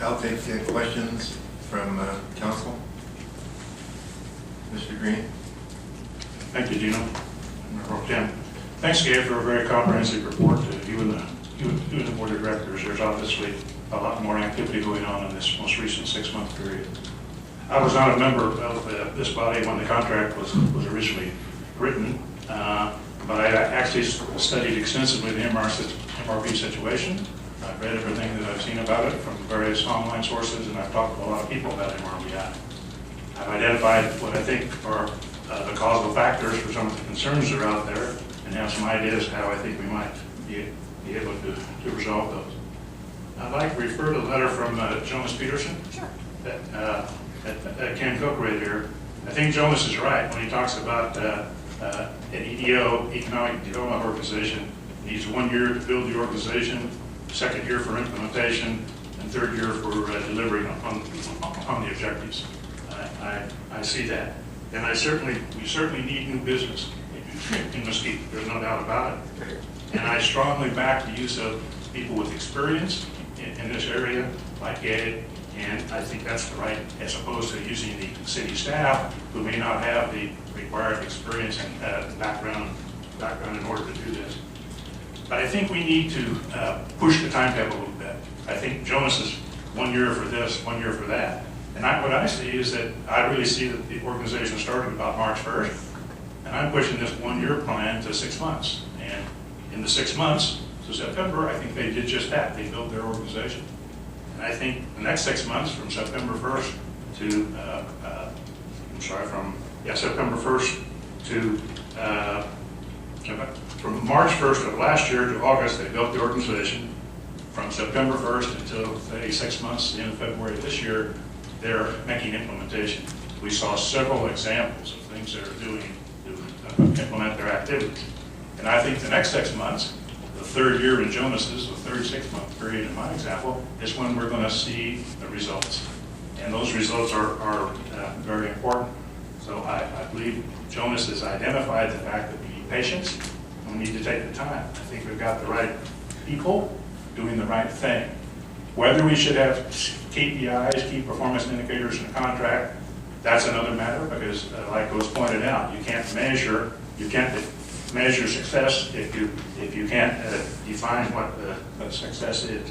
I'll take questions from council. Mr. Green. Thank you, Dino. Tim, thanks, Gabe, for a very comprehensive report. You and the board of directors. There's obviously a lot more activity going on in this most recent 6-month period. I was not a member of this body when the contract was originally written, but I actually studied extensively the MRB situation. I've read everything that I've seen about it from various online sources, and I've talked to a lot of people about MRBI. I've identified what I think are the causal factors for some of the concerns that are out there, and have some ideas how I think we might be able to resolve those. I'd like to refer to the letter from Jonas Peterson. Sure. That Ken Cook read here. I think Jonas is right when he talks about an EDO, Economic Development Organization, needs 1 year to build the organization, 2nd year for implementation, and 3rd year for delivering on the objectives. I see that. And we certainly need new business in Mesquite. There's no doubt about it. And I strongly back the use of people with experience in this area, like Gabe, and I think that's the right, as opposed to using the city staff who may not have the required experience and background in order to do this. But I think we need to push the timetable a little bit. I think Jonas is 1 year for this, 1 year for that. And what I see is that I really see that the organization started about March 1st, and I'm pushing this 1 year plan to 6 months. And in the 6 months to September, I think they did just that. They built their organization. And I think the next 6 months, from September 1st to, September 1st to, from March 1st of last year to August, they built the organization. From September 1st until, say, 6 months, the end of February of this year, they're making implementation. We saw several examples of things they're doing to implement their activities. And I think the next 6 months, the 3rd year in Jonas's, the 3rd 6-month period in my example, is when we're going to see the results. And those results are very important. So I believe Jonas has identified the fact that we need patience and we need to take the time. I think we've got the right people doing the right thing. Whether we should have KPIs, key performance indicators in a contract, that's another matter, because like was pointed out, you can't measure success if you can't define what the success is.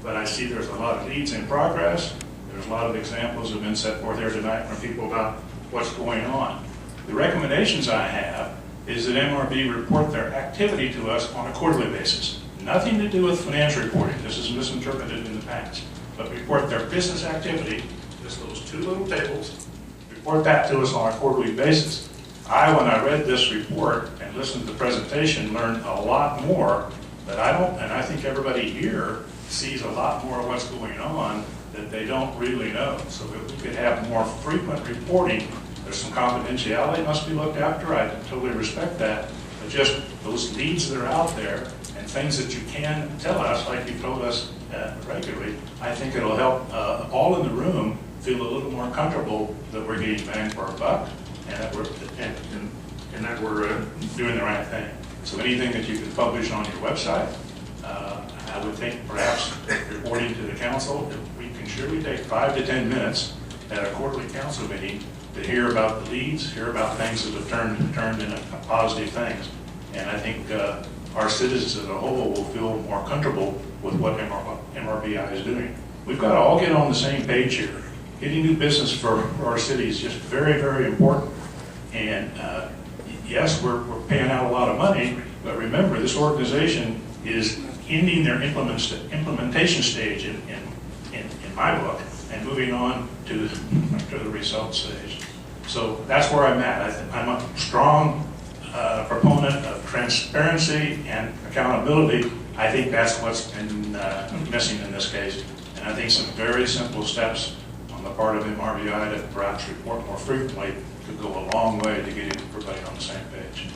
But I see there's a lot of leads in progress. There's a lot of examples that have been set forth here tonight from people about what's going on. The recommendations I have is that MRB report their activity to us on a quarterly basis. Nothing to do with financial reporting. This is misinterpreted in the past. But report their business activity, just those 2 little tables, report that to us on a quarterly basis. When I read this report and listened to the presentation, learned a lot more that I think everybody here sees a lot more of what's going on that they don't really know. So if we could have more frequent reporting, there's some confidentiality must be looked after. I totally respect that. But just those leads that are out there and things that you can tell us, like you told us regularly, I think it'll help all in the room feel a little more comfortable that we're getting bang for our buck and that we're doing the right thing. So anything that you can publish on your website, I would think perhaps reporting to the council, we can surely take 5 to 10 minutes at a quarterly council meeting to hear about the leads, hear about things that have turned into positive things. And I think our citizens as a whole will feel more comfortable with what MRBI is doing. We've got to all get on the same page here. Getting new business for our city is just very, very important. And yes, we're paying out a lot of money, but remember, this organization is ending their implementation stage in my book and moving on to the results stage. So that's where I'm at. I'm a strong proponent of transparency and accountability. I think that's what's been missing in this case. And I think some very simple steps on the part of MRBI to perhaps report more frequently could go a long way to getting everybody on the same page.